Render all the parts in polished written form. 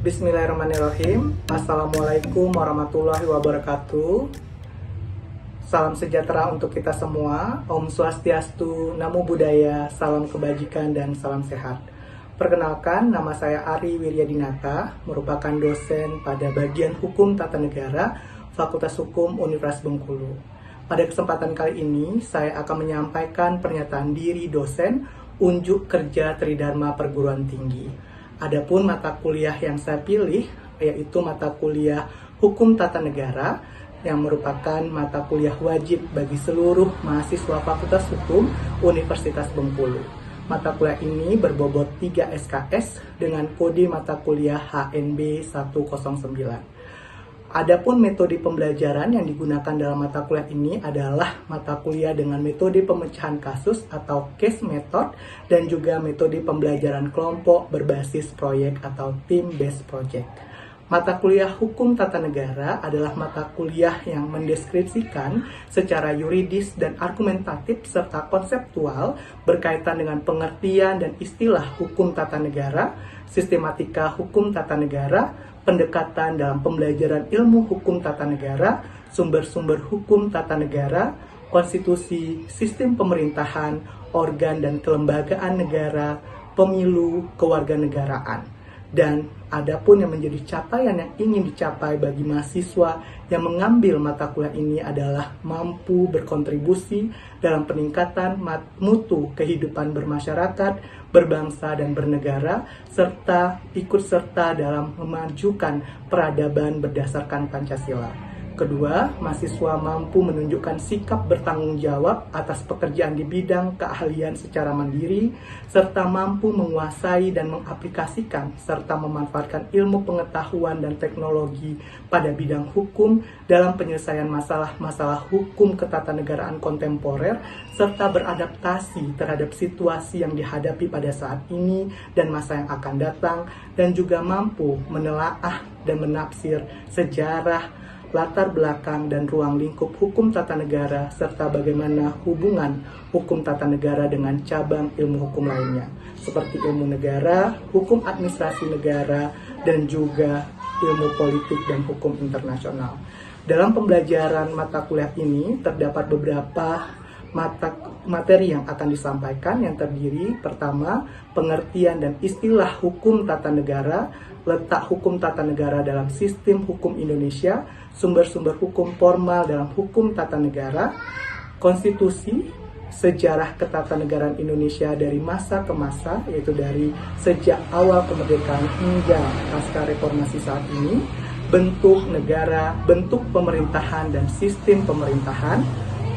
Bismillahirrahmanirrahim. Assalamualaikum warahmatullahi wabarakatuh. Salam sejahtera untuk kita semua. Om Swastiastu, Namo Buddhaya, salam kebajikan dan salam sehat. Perkenalkan, nama saya Ari Wiryadinata, merupakan dosen pada bagian Hukum Tata Negara, Fakultas Hukum Universitas Bengkulu. Pada kesempatan kali ini, saya akan menyampaikan pernyataan diri dosen unjuk kerja Tridharma Perguruan Tinggi. Adapun mata kuliah yang saya pilih yaitu mata kuliah Hukum Tata Negara yang merupakan mata kuliah wajib bagi seluruh mahasiswa Fakultas Hukum Universitas Bengkulu. Mata kuliah ini berbobot 3 SKS dengan kode mata kuliah HNB 109. Adapun metode pembelajaran yang digunakan dalam mata kuliah ini adalah mata kuliah dengan metode pemecahan kasus atau case method dan juga metode pembelajaran kelompok berbasis proyek atau team based project. Mata kuliah Hukum Tata Negara adalah mata kuliah yang mendeskripsikan secara yuridis dan argumentatif serta konseptual berkaitan dengan pengertian dan istilah hukum tata negara, sistematika hukum tata negara, pendekatan dalam pembelajaran ilmu hukum tata negara, sumber-sumber hukum tata negara, konstitusi, sistem pemerintahan, organ dan kelembagaan negara, pemilu, kewarganegaraan. Dan adapun yang menjadi capaian yang ingin dicapai bagi mahasiswa yang mengambil mata kuliah ini adalah mampu berkontribusi dalam peningkatan mutu kehidupan bermasyarakat, berbangsa dan bernegara, serta ikut serta dalam memajukan peradaban berdasarkan Pancasila. Kedua, mahasiswa mampu menunjukkan sikap bertanggung jawab atas pekerjaan di bidang keahlian secara mandiri, serta mampu menguasai dan mengaplikasikan serta memanfaatkan ilmu pengetahuan dan teknologi pada bidang hukum dalam penyelesaian masalah-masalah hukum ketatanegaraan kontemporer, serta beradaptasi terhadap situasi yang dihadapi pada saat ini dan masa yang akan datang, dan juga mampu menelaah dan menafsir sejarah, latar belakang dan ruang lingkup hukum tata negara, serta bagaimana hubungan hukum tata negara dengan cabang ilmu hukum lainnya, seperti ilmu negara, hukum administrasi negara, dan juga ilmu politik dan hukum internasional. Dalam pembelajaran mata kuliah ini, terdapat beberapa materi yang akan disampaikan yang terdiri pertama, pengertian dan istilah hukum tata negara, letak hukum tata negara dalam sistem hukum Indonesia, sumber-sumber hukum formal dalam hukum tata negara, konstitusi, sejarah ketatanegaraan Indonesia dari masa ke masa, yaitu dari sejak awal kemerdekaan hingga pasca reformasi saat ini, bentuk negara, bentuk pemerintahan dan sistem pemerintahan,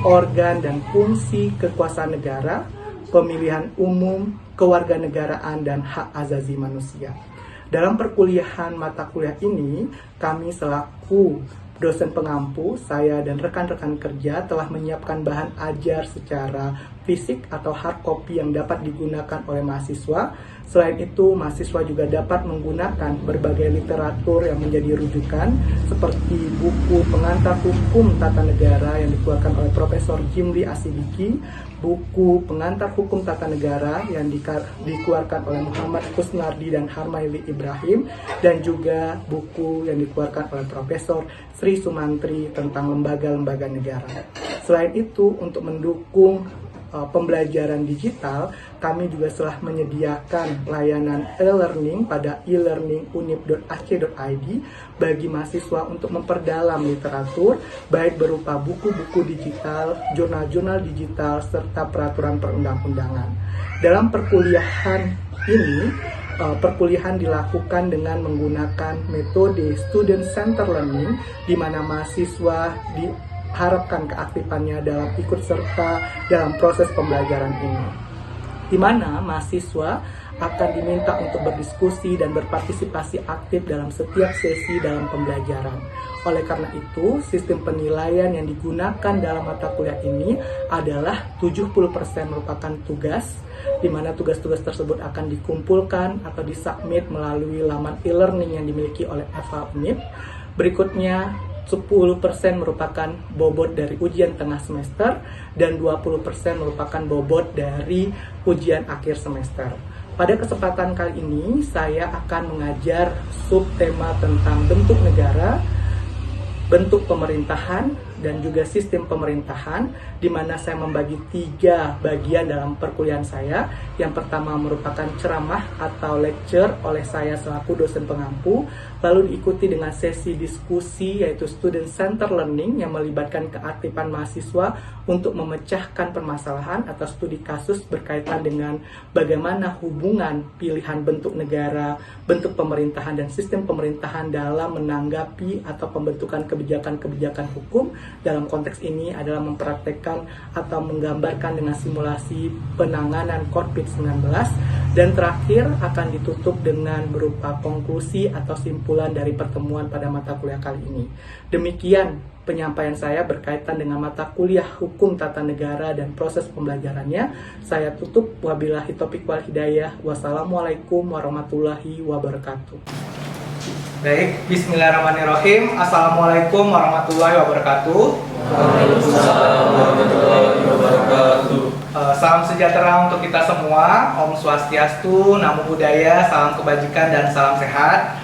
organ dan fungsi kekuasaan negara, pemilihan umum, kewarganegaraan, dan hak asasi manusia. Dalam perkuliahan mata kuliah ini, kami selaku dosen pengampu, saya dan rekan-rekan kerja telah menyiapkan bahan ajar secara fisik atau hard copy yang dapat digunakan oleh mahasiswa. Selain itu, mahasiswa juga dapat menggunakan berbagai literatur yang menjadi rujukan seperti buku pengantar hukum tata negara yang dikeluarkan oleh Profesor Jimli Asidiki, buku pengantar hukum tata negara yang dikeluarkan oleh Muhammad Kusnardi dan Harmaili Ibrahim, dan juga buku yang dikeluarkan oleh Profesor Sri Sumantri tentang lembaga-lembaga negara. Selain itu, untuk mendukung pembelajaran digital, kami juga telah menyediakan layanan e-learning pada e-learning.unip.ac.id bagi mahasiswa untuk memperdalam literatur, baik berupa buku-buku digital, jurnal-jurnal digital, serta peraturan perundang-undangan. Dalam perkuliahan ini, perkuliahan dilakukan dengan menggunakan metode student center learning, di mana mahasiswa diharapkan keaktifannya dalam ikut serta dalam proses pembelajaran ini, di mana mahasiswa akan diminta untuk berdiskusi dan berpartisipasi aktif dalam setiap sesi dalam pembelajaran. Oleh karena itu, sistem penilaian yang digunakan dalam mata kuliah ini adalah 70% merupakan tugas, di mana tugas-tugas tersebut akan dikumpulkan atau disubmit melalui laman e-learning yang dimiliki oleh FH Unip. Berikutnya, 10% merupakan bobot dari ujian tengah semester dan 20% merupakan bobot dari ujian akhir semester. Pada kesempatan kali ini, saya akan mengajar subtema tentang bentuk negara, bentuk pemerintahan, dan juga sistem pemerintahan, di mana saya membagi 3 bagian dalam perkuliahan saya. Yang pertama merupakan ceramah atau lecture oleh saya selaku dosen pengampu, lalu diikuti dengan sesi diskusi yaitu student center learning yang melibatkan keaktifan mahasiswa untuk memecahkan permasalahan atau studi kasus berkaitan dengan bagaimana hubungan pilihan bentuk negara, bentuk pemerintahan, dan sistem pemerintahan dalam menanggapi atau pembentukan kebijakan-kebijakan hukum. Dalam konteks ini adalah mempraktekkan atau menggambarkan dengan simulasi penanganan COVID-19, dan terakhir akan ditutup dengan berupa konklusi atau simpulan dari pertemuan pada mata kuliah kali ini. Demikian penyampaian saya berkaitan dengan mata kuliah Hukum Tata Negara dan proses pembelajarannya. Saya tutup, wabillahi taufiq wal hidayah. Wassalamualaikum warahmatullahi wabarakatuh. Baik, bismillahirrahmanirrahim. Assalamualaikum warahmatullahi wabarakatuh. Waalaikumsalam warahmatullahi wabarakatuh. Salam sejahtera untuk kita semua. Om Swastiastu, Namo Buddhaya, salam kebajikan dan salam sehat.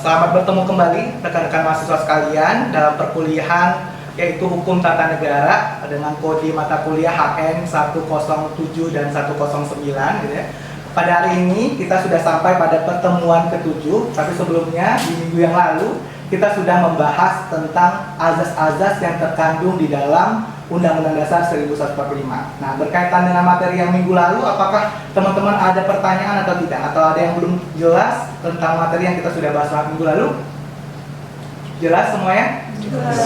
Selamat bertemu kembali rekan-rekan mahasiswa sekalian dalam perkuliahan yaitu Hukum Tata Negara dengan kode mata kuliah HN 107 dan 109 gitu ya. Pada hari ini kita sudah sampai pada pertemuan ke-7, tapi sebelumnya di minggu yang lalu kita sudah membahas tentang azas-azas yang terkandung di dalam Undang-Undang Dasar 1145. Nah, berkaitan dengan materi yang minggu lalu, apakah teman-teman ada pertanyaan atau tidak? Atau ada yang belum jelas tentang materi yang kita sudah bahas minggu lalu? Jelas semuanya? Jelas.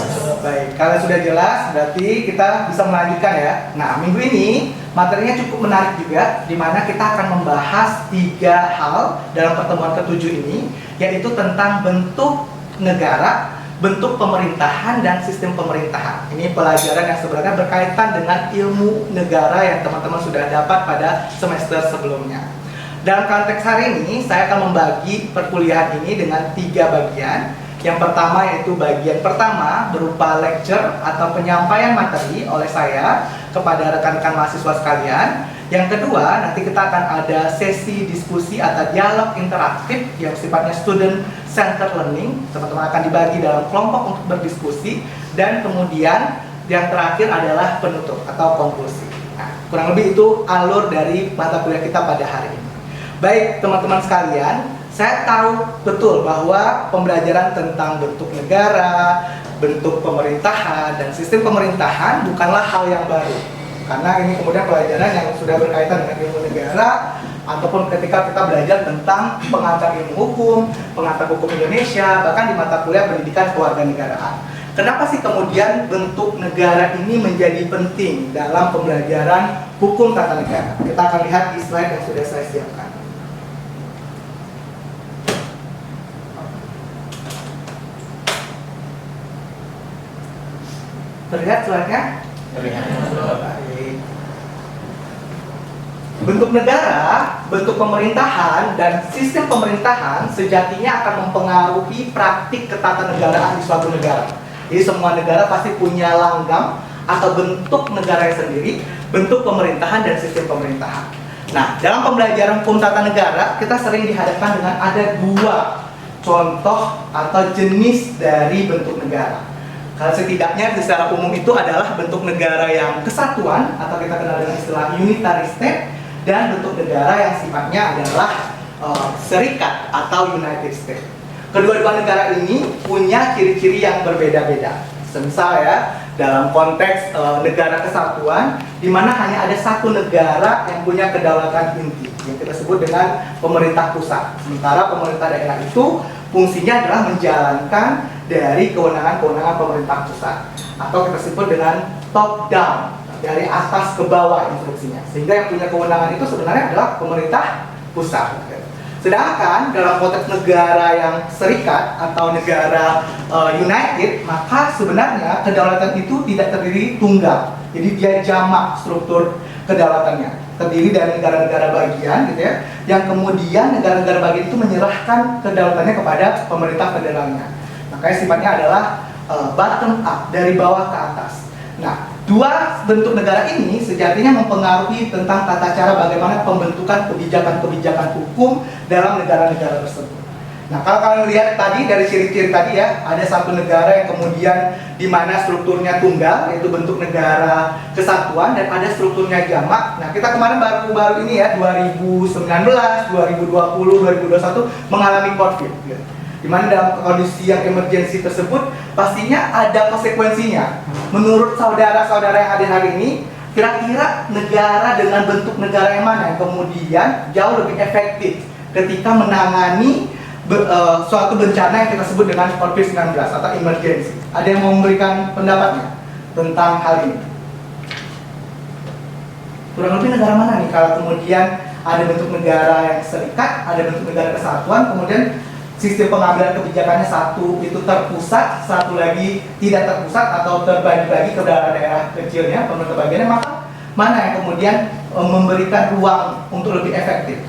Baik, kalau sudah jelas berarti kita bisa melanjutkan ya. Nah, minggu ini materinya cukup menarik juga, di mana kita akan membahas 3 hal dalam pertemuan ke-7 ini, yaitu tentang bentuk negara, bentuk pemerintahan, dan sistem pemerintahan. Ini pelajaran yang sebenarnya berkaitan dengan ilmu negara yang teman-teman sudah dapat pada semester sebelumnya. Dalam konteks hari ini, saya akan membagi perkuliahan ini dengan 3 bagian. Yang pertama yaitu bagian pertama berupa lecture atau penyampaian materi oleh saya kepada rekan-rekan mahasiswa sekalian. Yang kedua, nanti kita akan ada sesi diskusi atau dialog interaktif yang sifatnya student center learning. Teman-teman akan dibagi dalam kelompok untuk berdiskusi. Dan kemudian yang terakhir adalah penutup atau konklusi. Nah, kurang lebih itu alur dari mata kuliah kita pada hari ini. Baik teman-teman sekalian, saya tahu betul bahwa pembelajaran tentang bentuk negara, bentuk pemerintahan, dan sistem pemerintahan bukanlah hal yang baru. Karena ini kemudian pelajaran yang sudah berkaitan dengan ilmu negara, ataupun ketika kita belajar tentang pengantar ilmu hukum, pengantar hukum Indonesia, bahkan di mata kuliah pendidikan kewarganegaraan. Kenapa sih kemudian bentuk negara ini menjadi penting dalam pembelajaran hukum tata negara? Kita akan lihat di slide yang sudah saya siapkan. Terlihat slide-nya? Terlihat. Baik. Bentuk negara, bentuk pemerintahan, dan sistem pemerintahan sejatinya akan mempengaruhi praktik ketatanegaraan di suatu negara. Jadi semua negara pasti punya langgam atau bentuk negaranya sendiri, bentuk pemerintahan dan sistem pemerintahan. Nah, dalam pembelajaran hukum tata negara, kita sering dihadapkan dengan ada 2 contoh atau jenis dari bentuk negara. Kalau setidaknya secara umum itu adalah bentuk negara yang kesatuan atau kita kenal dengan istilah unitary state, dan bentuk negara yang sifatnya adalah serikat atau United States. Kedua-dua negara ini punya ciri-ciri yang berbeda-beda. Semisal ya, dalam konteks negara kesatuan, di mana hanya ada satu negara yang punya kedaulatan inti, yang kita sebut dengan pemerintah pusat. Sementara pemerintah daerah itu fungsinya adalah menjalankan dari kewenangan-kewenangan pemerintah pusat, atau kita sebut dengan top down, dari atas ke bawah instruksinya. Sehingga yang punya kewenangan itu sebenarnya adalah pemerintah pusat. Sedangkan dalam konteks negara yang serikat atau negara united, maka sebenarnya kedaulatan itu tidak terdiri tunggal. Jadi dia jamak struktur kedaulatannya, terdiri dari negara-negara bagian gitu ya, yang kemudian negara-negara bagian itu menyerahkan kedaulatannya kepada pemerintah federalnya. Makanya sifatnya adalah bottom up, dari bawah ke atas. Nah, Dua bentuk negara ini sejatinya mempengaruhi tentang tata cara bagaimana pembentukan kebijakan-kebijakan hukum dalam negara-negara tersebut. Nah, kalau kalian lihat tadi dari ciri-ciri tadi ya, ada satu negara yang kemudian di mana strukturnya tunggal, yaitu bentuk negara kesatuan, dan ada strukturnya jamak. Nah, kita kemarin baru-baru ini ya, 2019, 2020, 2021 mengalami konflik. Ya. Di mana dalam kondisi yang emergensi tersebut, pastinya ada konsekuensinya. Menurut saudara-saudara yang hadir hari ini, kira-kira negara dengan bentuk negara yang mana yang kemudian jauh lebih efektif ketika menangani suatu bencana yang kita sebut dengan COVID-19 atau emergency. Ada yang mau memberikan pendapatnya tentang hal ini? Kurang lebih negara mana nih kalau kemudian ada bentuk negara yang serikat, ada bentuk negara kesatuan, kemudian sistem pengambilan kebijakannya satu itu terpusat, satu lagi tidak terpusat atau terbagi-bagi ke daerah-daerah kecilnya, pemerintah bagiannya, maka mana yang kemudian memberikan ruang untuk lebih efektif?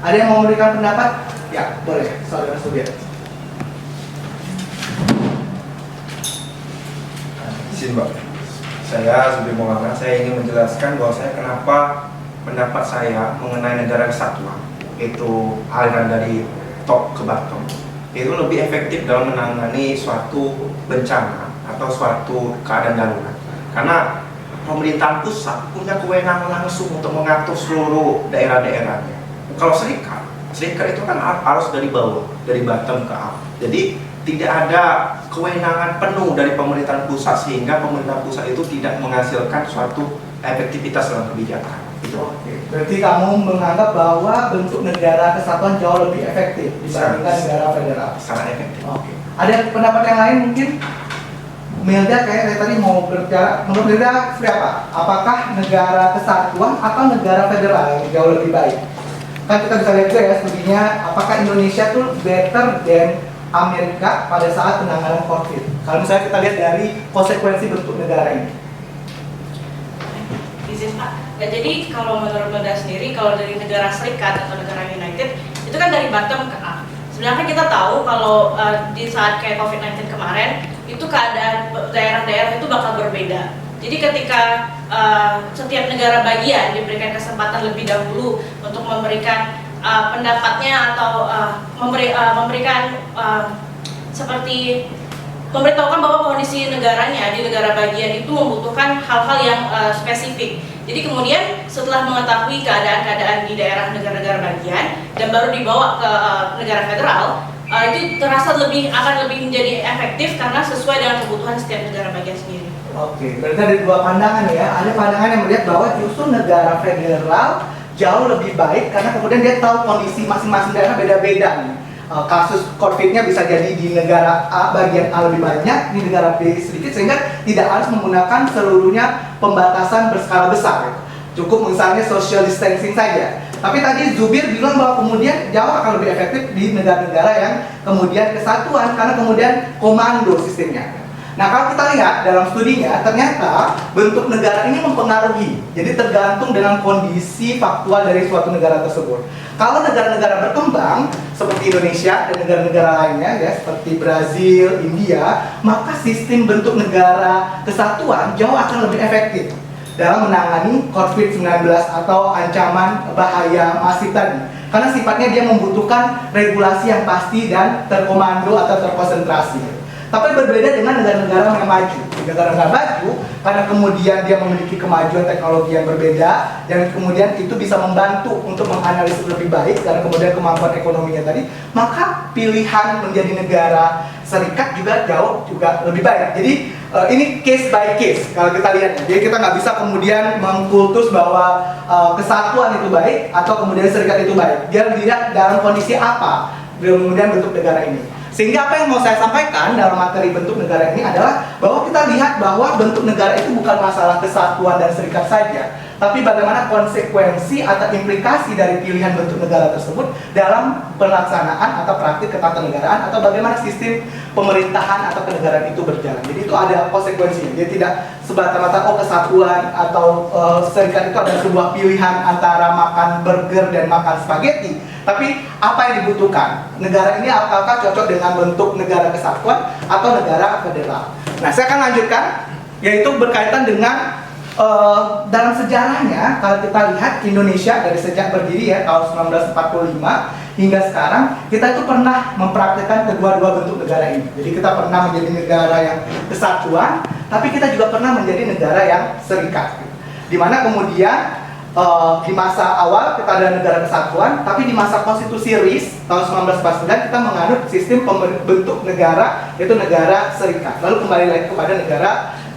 Ada yang mau memberikan pendapat? Ya, boleh, saudara Subir. Izin Pak, saya Subir Maulana, saya ingin menjelaskan bahwa saya kenapa pendapat saya mengenai negara kesatuan, itu aliran dari top ke bottom, itu lebih efektif dalam menangani suatu bencana atau suatu keadaan darurat. Karena pemerintahan pusat punya kewenangan langsung untuk mengatur seluruh daerah-daerahnya. Kalau serikat itu kan harus dari bawah, dari bottom ke up. Jadi tidak ada kewenangan penuh dari pemerintahan pusat, sehingga pemerintahan pusat itu tidak menghasilkan suatu efektivitas dalam kebijakan. Oke. Berarti kamu menganggap bahwa bentuk negara kesatuan jauh lebih efektif dibandingkan negara federal. Sangat efektif. Oke. Ada pendapat yang lain mungkin? Milda kayaknya tadi mau berbicara. Menurut Milda seperti apa? Apakah negara kesatuan atau negara federal yang jauh lebih baik? Kan kita bisa lihat juga ya studinya, apakah Indonesia tuh better than Amerika pada saat penanganan COVID. Kalau misalnya kita lihat dari konsekuensi bentuk negara ini. Izin Pak. Nah, jadi kalau menurut Benda sendiri, kalau dari negara serikat atau negara United, itu kan dari bottom ke up. Sebenarnya kita tahu kalau di saat kayak COVID-19 kemarin, itu keadaan daerah-daerah itu bakal berbeda. Jadi ketika setiap negara bagian diberikan kesempatan lebih dahulu untuk memberikan pendapatnya atau memberikan seperti memberitahukan bahwa kondisi negaranya di negara bagian itu membutuhkan hal-hal yang spesifik. Jadi kemudian setelah mengetahui keadaan-keadaan di daerah negara-negara bagian dan baru dibawa ke negara federal, itu terasa akan lebih menjadi efektif karena sesuai dengan kebutuhan setiap negara bagian sendiri. Oke, berarti ada dua pandangan ya. Ada pandangan yang melihat bahwa justru negara federal jauh lebih baik karena kemudian dia tahu kondisi masing-masing daerah beda-beda nih. Kasus COVID-nya bisa jadi di negara A bagian A lebih banyak, di negara B sedikit, sehingga tidak harus menggunakan seluruhnya pembatasan berskala besar. Cukup misalnya social distancing saja. Tapi tadi Zubir bilang bahwa kemudian jauh akan lebih efektif di negara-negara yang kemudian kesatuan karena kemudian komando sistemnya. Nah, kalau kita lihat dalam studinya, ternyata bentuk negara ini mempengaruhi. Jadi tergantung dengan kondisi faktual dari suatu negara tersebut. Kalau negara-negara berkembang seperti Indonesia dan negara-negara lainnya ya, seperti Brazil, India, maka sistem bentuk negara kesatuan jauh akan lebih efektif dalam menangani COVID-19 atau ancaman bahaya masif tadi. Karena sifatnya dia membutuhkan regulasi yang pasti dan terkomando atau terkonsentrasi. Tapi berbeda dengan negara-negara yang maju. Negara-negara maju, karena kemudian dia memiliki kemajuan teknologi yang berbeda, dan kemudian itu bisa membantu untuk menganalisis lebih baik, karena kemudian kemampuan ekonominya tadi, maka pilihan menjadi negara serikat juga jauh lebih baik. Jadi ini case by case kalau kita lihat. Jadi kita nggak bisa kemudian mengkultus bahwa kesatuan itu baik atau kemudian serikat itu baik. Dia lihat dalam kondisi apa kemudian bentuk negara ini. Sehingga apa yang mau saya sampaikan dalam materi bentuk negara ini adalah bahwa kita lihat bahwa bentuk negara itu bukan masalah kesatuan dan serikat saja, tapi bagaimana konsekuensi atau implikasi dari pilihan bentuk negara tersebut dalam pelaksanaan atau praktik ketatanegaraan atau bagaimana sistem pemerintahan atau kenegaraan itu berjalan. Jadi itu ada konsekuensinya. Dia tidak semata-mata kesatuan atau serikat itu adalah sebuah pilihan antara makan burger dan makan spaghetti. Tapi apa yang dibutuhkan? Negara ini apakah cocok dengan bentuk negara kesatuan atau negara federal? Nah, saya akan lanjutkan. yaitu berkaitan dengan dalam sejarahnya. Kalau kita lihat Indonesia dari sejak berdiri ya tahun 1945 hingga sekarang, kita itu pernah mempraktikkan kedua-dua bentuk negara ini. Jadi kita pernah menjadi negara yang kesatuan, tapi kita juga pernah menjadi negara yang serikat. Dimana kemudian di masa awal kita ada negara kesatuan, tapi di masa konstitusi RIS tahun 1949 kita menganut sistem bentuk negara, yaitu negara serikat. Lalu kembali lagi kepada negara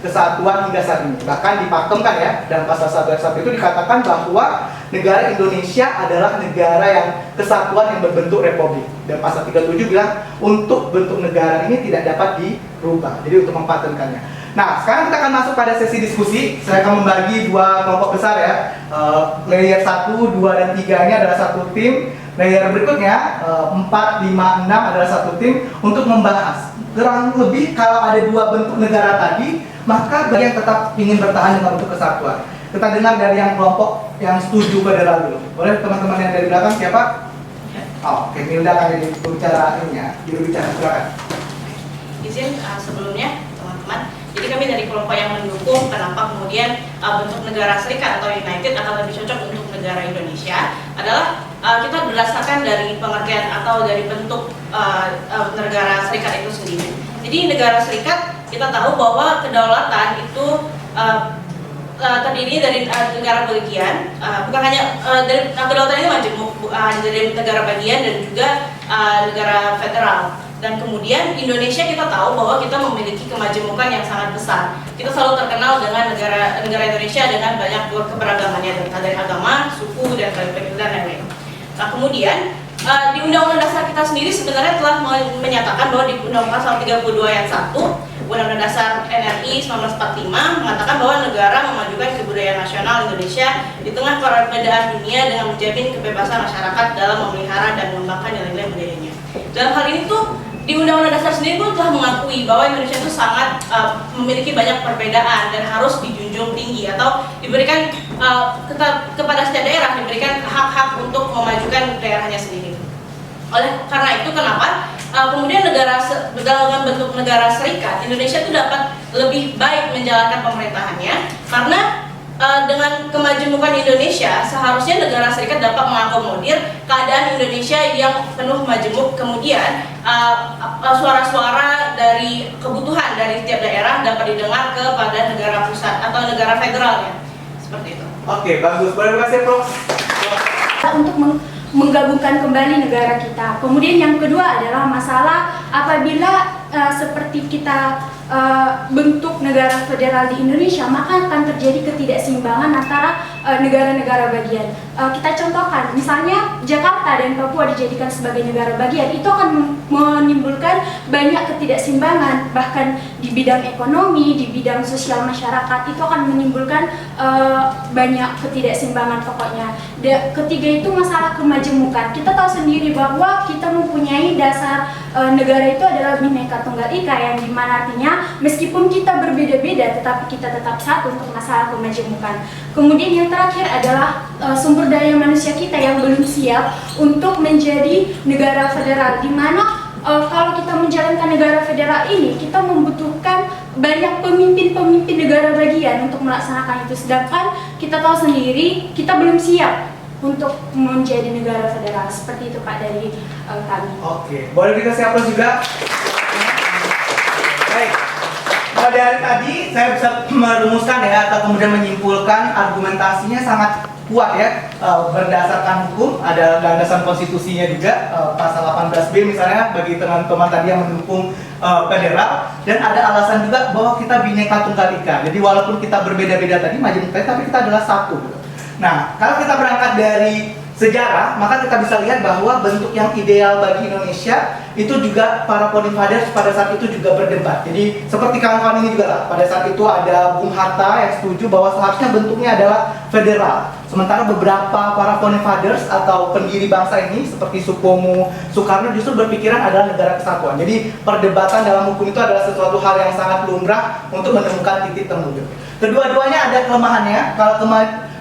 kesatuan hingga saat ini. Bahkan dipakemkan ya, dalam pasal 1 ayat 1 itu dikatakan bahwa negara Indonesia adalah negara yang kesatuan yang berbentuk republik. Dan pasal 37 bilang untuk bentuk negara ini tidak dapat dirubah. Jadi untuk mempatenkannya. Nah, sekarang kita akan masuk pada sesi diskusi. Saya akan membagi dua kelompok besar ya. Layer 1, 2, dan 3 ini adalah satu tim. Layer berikutnya 4, 5, 6 adalah satu tim untuk membahas. Kurang lebih kalau ada dua bentuk negara tadi, maka bagi yang tetap ingin bertahan dengan bentuk kesatuan. Kita dengar dari yang kelompok yang setuju federal dulu. Boleh teman-teman yang dari belakang siapa? Oh, oke, Milda akan jadi bicara ini ya. Juru bicara, silakan. Izin sebelumnya teman-teman. Jadi kami dari kelompok yang mendukung kenapa kemudian bentuk negara serikat atau United akan lebih cocok untuk negara Indonesia adalah kita berdasarkan dari pengertian atau dari bentuk negara serikat itu sendiri. Jadi negara serikat kita tahu bahwa kedaulatan itu terdiri dari negara bagian, bukan hanya dari kedaulatan itu majemuk, dari negara bagian dan juga negara federal. Dan kemudian Indonesia kita tahu bahwa kita memiliki kemajemukan yang sangat besar. Kita selalu terkenal dengan negara Indonesia dengan banyak keberagamannya, dari agama, suku, dan lain-lain. Nah kemudian di Undang-Undang Dasar kita sendiri sebenarnya telah menyatakan bahwa di Undang-Undang Pasal 32 ayat 1 Undang-Undang Dasar RI 1945 mengatakan bahwa negara memajukan kebudayaan nasional Indonesia di tengah perbedaan dunia dengan menjamin kebebasan masyarakat dalam memelihara dan mengembangkan nilai-nilai budayanya. Dalam hal ini tuh di Undang-Undang Dasar sendiri pun telah mengakui bahwa Indonesia itu sangat memiliki banyak perbedaan dan harus dijunjung tinggi atau diberikan kepada setiap daerah diberikan hak-hak untuk memajukan daerahnya sendiri. Oleh karena itu kenapa kemudian dalam bentuk negara serikat Indonesia itu dapat lebih baik menjalankan pemerintahannya karena dengan kemajemukan Indonesia seharusnya negara serikat dapat mengakomodir keadaan Indonesia yang penuh majemuk, kemudian suara-suara dari kebutuhan dari setiap daerah dapat didengar kepada negara pusat atau negara federalnya seperti itu. Oke, bagus. Boleh kasih Prof. Untuk menggabungkan kembali negara kita. Kemudian yang kedua adalah masalah apabila seperti kita bentuk negara federal di Indonesia, maka akan terjadi ketidakseimbangan antara negara-negara bagian. Kita contohkan, misalnya Jakarta dan Papua dijadikan sebagai negara bagian, itu akan menimbulkan banyak ketidakseimbangan, bahkan di bidang ekonomi, di bidang sosial masyarakat, itu akan menimbulkan banyak ketidakseimbangan pokoknya. Ketiga itu masalah kemajemukan. Kita tahu sendiri bahwa kita mempunyai dasar negara itu adalah Bhinneka Tunggal Ika, yang dimana artinya meskipun kita berbeda-beda tetapi kita tetap satu untuk masalah kemajemukan. Kemudian yang terakhir adalah sumber daya manusia kita yang belum siap untuk menjadi negara federal, di mana kalau kita menjalankan negara federal ini kita membutuhkan banyak pemimpin-pemimpin negara bagian untuk melaksanakan itu, sedangkan kita tahu sendiri kita belum siap untuk menjadi negara federal. Seperti itu Pak dari kami. Oke, boleh dikasih aplaus juga. Baik, dari tadi saya bisa merumuskan ya atau kemudian menyimpulkan argumentasinya sangat kuat ya, berdasarkan hukum, ada landasan konstitusinya juga, pasal 18B misalnya bagi teman-teman tadi yang mendukung federal, dan ada alasan juga bahwa kita Bhinneka Tunggal Ika. Jadi walaupun kita berbeda-beda tadi, majemuk tadi, tapi kita adalah satu. Nah, kalau kita berangkat dari sejarah, maka kita bisa lihat bahwa bentuk yang ideal bagi Indonesia itu juga para founding fathers pada saat itu juga berdebat. Jadi seperti kawan-kawan ini juga lah, pada saat itu ada Bung Hatta yang setuju bahwa seharusnya bentuknya adalah federal. Sementara beberapa para founding fathers atau pendiri bangsa ini seperti Supomo, Soekarno justru berpikiran adalah negara kesatuan. Jadi perdebatan dalam hukum itu adalah sesuatu hal yang sangat lumrah untuk menemukan titik temu. Kedua-duanya ada kelemahannya.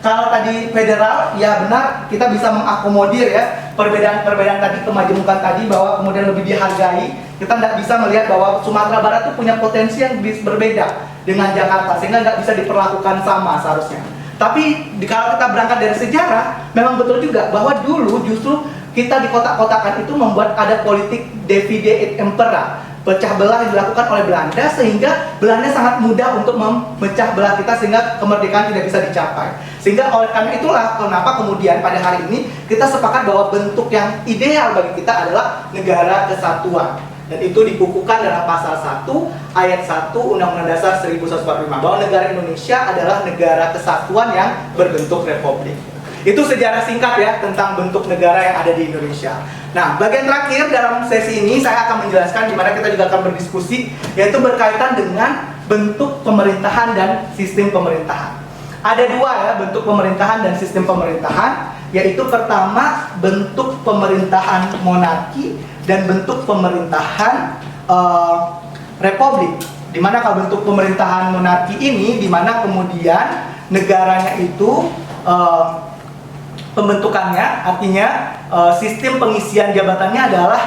Kalau tadi federal, ya benar kita bisa mengakomodir ya perbedaan-perbedaan tadi, kemajemukan tadi, bahwa kemudian lebih dihargai. Kita tidak bisa melihat bahwa Sumatera Barat itu punya potensi yang berbeda dengan Jakarta, sehingga nggak bisa diperlakukan sama seharusnya. Tapi kalau kita berangkat dari sejarah, memang betul juga bahwa dulu justru kita di kotak-kotakan itu membuat ada politik divide et impera, pecah belah yang dilakukan oleh Belanda, sehingga Belanda sangat mudah untuk memecah belah kita sehingga kemerdekaan tidak bisa dicapai. Sehingga oleh karena itulah kenapa kemudian pada hari ini kita sepakat bahwa bentuk yang ideal bagi kita adalah negara kesatuan. Dan itu dikukuhkan dalam pasal 1 ayat 1 Undang-Undang Dasar 1945 bahwa negara Indonesia adalah negara kesatuan yang berbentuk republik. Itu sejarah singkat ya tentang bentuk negara yang ada di Indonesia. Nah, bagian terakhir dalam sesi ini saya akan menjelaskan di mana kita juga akan berdiskusi, yaitu berkaitan dengan bentuk pemerintahan dan sistem pemerintahan. Ada dua ya bentuk pemerintahan dan sistem pemerintahan, yaitu pertama bentuk pemerintahan monarki dan bentuk pemerintahan republik. Dimana kalau bentuk pemerintahan monarki ini, dimana kemudian negaranya itu pembentukannya, artinya sistem pengisian jabatannya adalah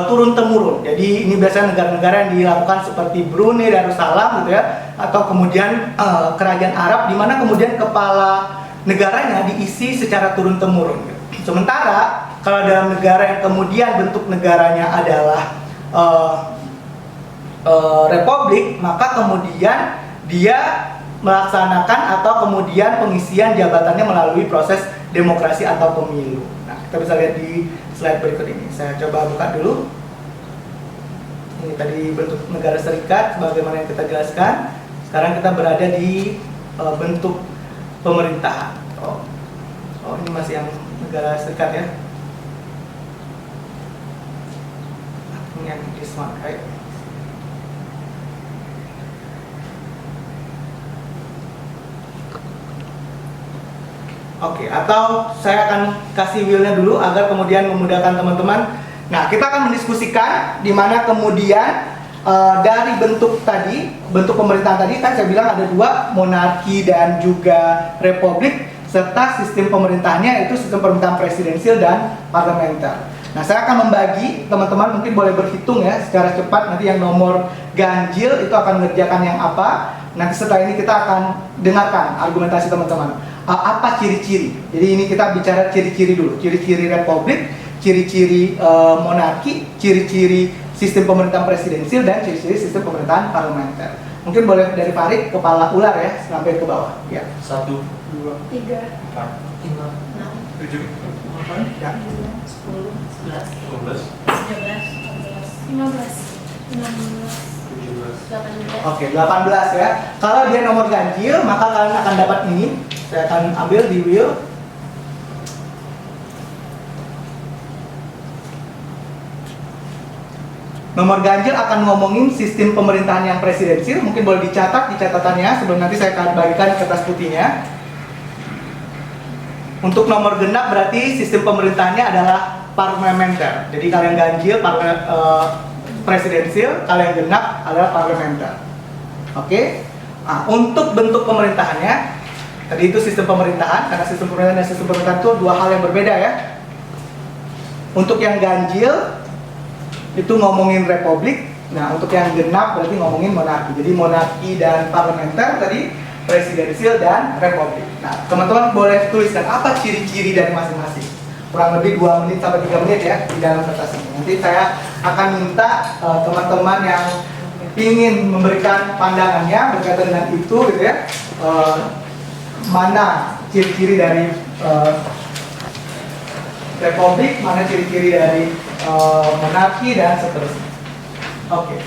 turun-temurun. Jadi ini biasanya negara-negara yang dilakukan seperti Brunei Darussalam gitu ya, atau kemudian kerajaan Arab, di mana kemudian kepala negaranya diisi secara turun-temurun. Sementara kalau dalam negara yang kemudian bentuk negaranya adalah republik, maka kemudian dia melaksanakan atau kemudian pengisian jabatannya melalui proses demokrasi atau pemilu. Nah, kita bisa lihat di slide berikut ini. Saya coba buka dulu. Ini tadi bentuk negara serikat, sebagaimana yang kita jelaskan. Sekarang kita berada di bentuk pemerintahan. Oh, ini masih yang negara serikat ya. Ini yang this one, right? Oke, atau saya akan kasih wheel-nya dulu agar kemudian memudahkan teman-teman. Nah, kita akan mendiskusikan di mana kemudian dari bentuk tadi, bentuk pemerintahan tadi kan saya bilang ada dua, monarki dan juga republik, serta sistem pemerintahannya yaitu sistem pemerintahan presidensial dan parlementer. Nah, saya akan membagi, teman-teman mungkin boleh berhitung ya secara cepat, nanti yang nomor ganjil itu akan mengerjakan yang apa. Nanti setelah ini kita akan dengarkan argumentasi teman-teman. Apa ciri-ciri? Jadi ini kita bicara ciri-ciri dulu. Ciri-ciri republik, ciri-ciri monarki, ciri-ciri sistem pemerintahan presidensial, dan ciri-ciri sistem pemerintahan parlementer. Mungkin boleh dari Farid, kepala ular ya, sampai ke bawah. Ya. 1, 2, 3, 4, 5, 7, 8, Ya. 10, 11, 12, 13, 14, 15, 16, 17. 18. Oke, 18 ya. Kalau dia nomor ganjil, maka kalian akan dapat ini. Saya akan ambil di wheel. Nomor ganjil akan ngomongin sistem pemerintahan yang presidensial. Mungkin boleh dicatat di catatannya sebelum nanti saya akan bagikan kertas putihnya. Untuk nomor genap berarti sistem pemerintahannya adalah parlementer. Jadi kalian ganjil presidensial, kalian genap adalah parlementer. Oke. Nah, untuk bentuk pemerintahannya, tadi itu sistem pemerintahan, karena sistem pemerintahan dan sistem pemerintahan itu dua hal yang berbeda ya. Untuk yang ganjil itu ngomongin republik. Nah, untuk yang genap berarti ngomongin monarki. Jadi monarki dan parlementer tadi, presidensial dan republik. Nah, teman-teman boleh tuliskan apa ciri-ciri dari masing-masing. Kurang lebih 2 menit sampai 3 menit ya di dalam kertas ini. Nanti saya akan minta teman-teman yang ingin memberikan pandangannya berkaitan dengan itu gitu ya. Mana ciri-ciri dari republik, mana ciri-ciri dari monarki, dan seterusnya. Oke.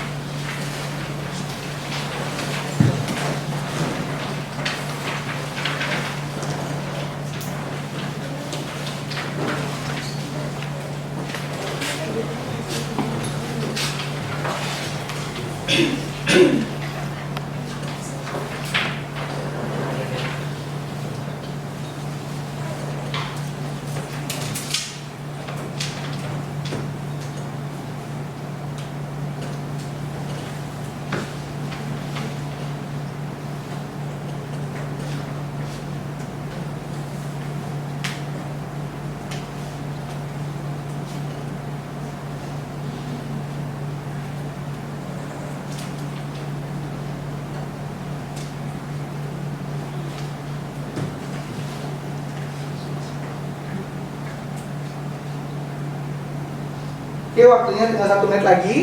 Oke, waktunya tinggal 1 menit lagi.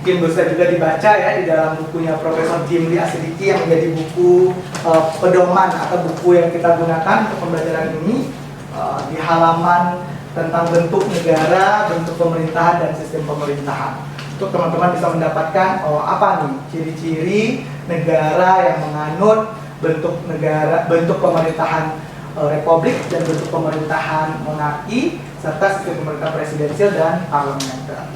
Mungkin bisa juga dibaca ya di dalam bukunya Profesor Jim Lee Asidiki yang menjadi buku pedoman atau buku yang kita gunakan untuk pembelajaran ini, di halaman tentang bentuk negara, bentuk pemerintahan dan sistem pemerintahan. Untuk teman-teman bisa mendapatkan apa nih ciri-ciri negara yang menganut bentuk negara, bentuk pemerintahan republik dan bentuk pemerintahan monarki serta sistem pemerintahan presidensial dan parlementer.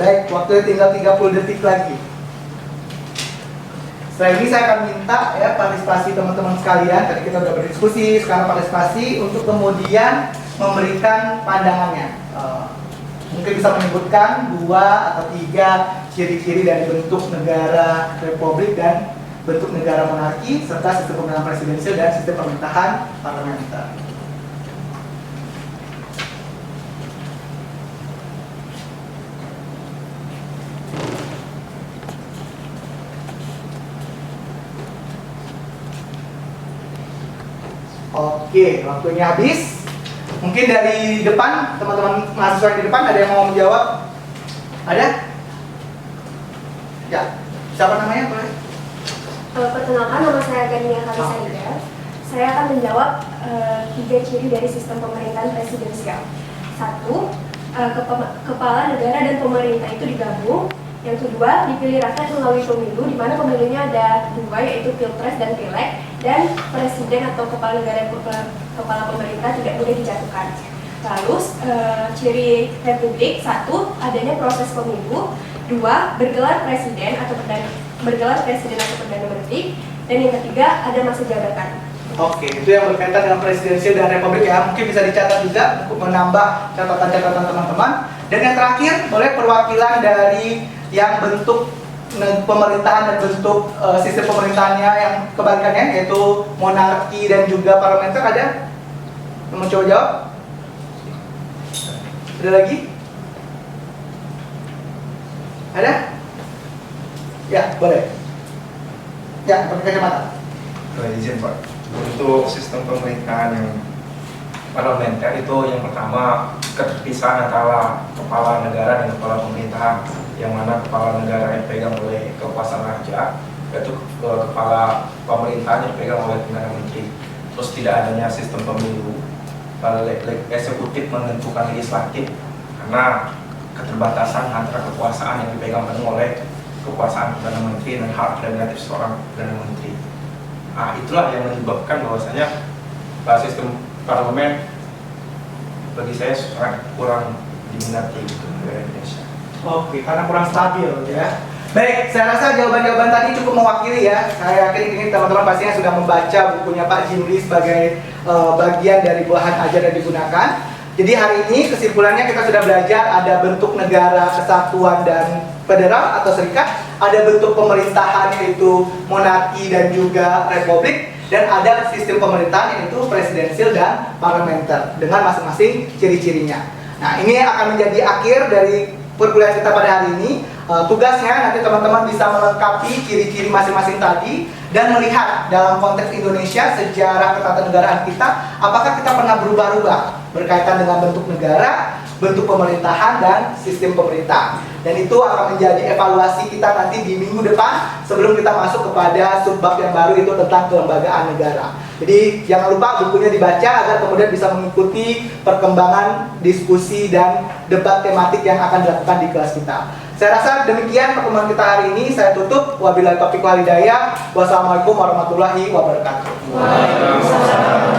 Baik, waktunya tinggal 30 detik lagi. Setelah ini saya akan minta ya partisipasi teman-teman sekalian. Tadi kita sudah berdiskusi, sekarang partisipasi untuk kemudian memberikan pandangannya. Mungkin bisa menyebutkan 2 atau 3 ciri-ciri dari bentuk negara republik dan bentuk negara monarki serta sistem pemerintahan presidensial dan sistem pemerintahan parlementer. Oke, waktunya habis. Mungkin dari depan, teman-teman mahasiswa di depan ada yang mau menjawab? Ada? Ya, siapa namanya? Boleh? Perkenalkan, nama saya Gania Kalisaida. Saya akan menjawab 3 ciri dari sistem pemerintahan presidensial. 1, kepala negara dan pemerintah itu digabung. Yang kedua, dipilih rakyat melalui pemilu, di mana pemilunya ada 2, yaitu pilpres dan pileg, dan presiden atau kepala negara dan kepala pemerintah tidak boleh dijatuhkan. Lalu ciri republik: 1, adanya proses pemilu; 2, bergelar presiden atau perdana menteri; dan yang ketiga, ada masa jabatan. Oke, itu yang berkaitan dengan presidensial dan republik ya. Mungkin bisa dicatat juga untuk menambah catatan-catatan teman-teman. Dan yang terakhir, boleh perwakilan dari yang bentuk pemerintahan dan bentuk sistem pemerintahannya yang kebalikannya, yaitu monarki dan juga parlementer. Ada? Mau coba jawab? Ada lagi? Ada? Ya, boleh. Ya, pakai kacamata. Izin Pak, untuk sistem pemerintahan yang parlementer itu yang pertama keterpisahan antara kepala negara dan kepala pemerintahan, yang mana kepala negara yang pegang oleh kekuasaan raja, yaitu kepala pemerintahan yang pegang oleh perdana menteri. Terus tidak adanya sistem pemilu, eksekutif menentukan legislatif karena keterbatasan antara kekuasaan yang dipegang penuh oleh kekuasaan perdana menteri dan hak prerogatif seorang perdana menteri. Nah, itulah yang menyebabkan bahwasanya sistem parlemen bagi saya sangat kurang diminati di Indonesia. Oke, karena kurang stabil ya. Baik, saya rasa jawaban-jawaban tadi cukup mewakili ya. Saya yakin ini teman-teman pastinya sudah membaca bukunya Pak Jim Lee sebagai bagian dari bahan ajar yang digunakan. Jadi hari ini kesimpulannya kita sudah belajar ada bentuk negara kesatuan dan federal atau serikat, ada bentuk pemerintahan yaitu monarki dan juga republik, dan ada sistem pemerintahan yaitu presidensial dan parlementer dengan masing-masing ciri-cirinya. Nah, ini akan menjadi akhir dari perkuliahan kita pada hari ini. Tugasnya nanti teman-teman bisa melengkapi ciri-ciri masing-masing tadi dan melihat dalam konteks Indonesia sejarah ketatanegaraan kita, apakah kita pernah berubah-ubah berkaitan dengan bentuk negara, bentuk pemerintahan, dan sistem pemerintah. Dan itu akan menjadi evaluasi kita nanti di minggu depan sebelum kita masuk kepada subbab yang baru, itu tentang kelembagaan negara. Jadi jangan lupa bukunya dibaca agar kemudian bisa mengikuti perkembangan diskusi dan debat tematik yang akan dilakukan di kelas kita. Saya rasa demikian pertemuan kita hari ini. Saya tutup. Wabillahi taufiq wal hidayah. Wassalamualaikum warahmatullahi wabarakatuh. Waalaikumsalam.